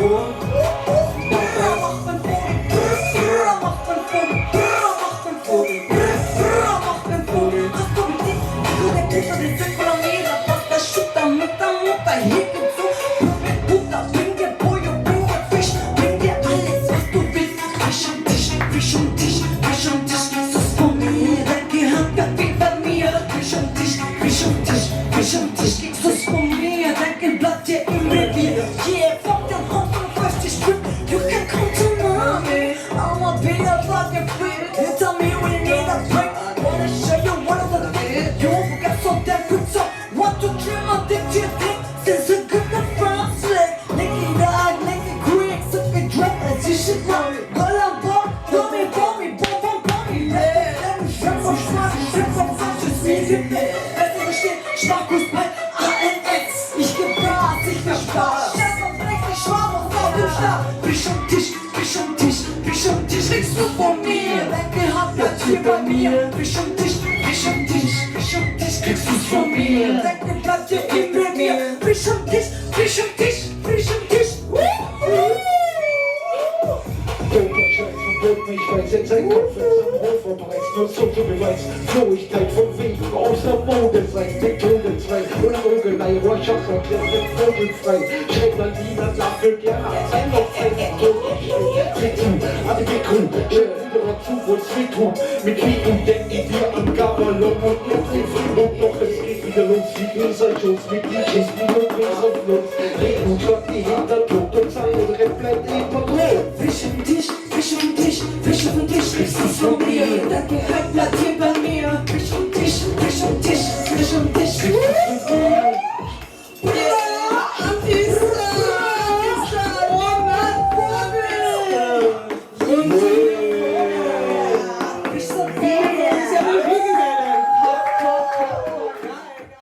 Brrr, macht mein Vogel. Brrr, macht mein Vogel. Brrr, macht mein Vogel. Brrr, macht mein Vogel. Das kommt nicht, du der Küche, die Zirkulamierer. Was der Schutter mit der Mutter hier gibt's so. Mit Butter, bring dir Pollo, bring dir Fisch, bring dir alles, was du willst. Fisch am Tisch, Fisch am Tisch, Fisch am Tisch. Das ist von mir, dein Gehirn wird wie bei mir. Fisch am Tisch, Fisch am Tisch, Fisch am Tisch. Das ist von mir, dein Kind bleibt dir im Revier. Yeah, fuck den Hund und weiß die Strip. You can come to mommy. I'm a bit of like a freak. You tell me we need a break. Wanna show you one of the things. You won't forget so damn quick. So, 1, 2, 3, my dick to your dick. Since you got the front slick. Nicky dog, Nicky Greek. Suck me drunk as you should know. Girl, I'm born. Dummy, dummy, boom, boom, dummy. Let me strip from Schmarrn. Strip from Sanchez, wie sie will. Besser verstehen, Sparkus bei ANX. Ich geb Gas, ich verspaß. Chef und Dreck, ich schwab auf dem Stab. Fisch am Tisch, Fisch am Tisch, Fisch am Tisch. Kriegst du von mir, dein Gehirn bleibt hier bei mir. Fisch am Tisch, Fisch am Tisch, Fisch am Tisch. Kriegst du's von mir, dein Gehirn bleibt hier im Revier. Fisch am Tisch, Fisch am Tisch, Fisch am Tisch. Ich weiß, jetzt ein Kopf ist am Hof verbreizt, nur so zu Beweis. Flohigkeit von Wegen aus der Mode sein, Methodenzweig und Vogelei, Rorschach und der Vogelfrei. Schreib mal niemand nach, wird ja sein noch ein Tritt zu, alle Mikro, wieder zu, wo's weh tut. Mit Kriegen denken wir an Gabalon und Luftgefrieden. Und doch es geht wieder los, wie Grüßerschutz mit DJs, wie und Gräserflutz. Regen schlag die Hintertod und sein Rett bleibt immer groß. Fisch am Tisch, Fisch am Tisch, Fisch auf dem Tisch, kriegst du's von mir. Dein Gehirn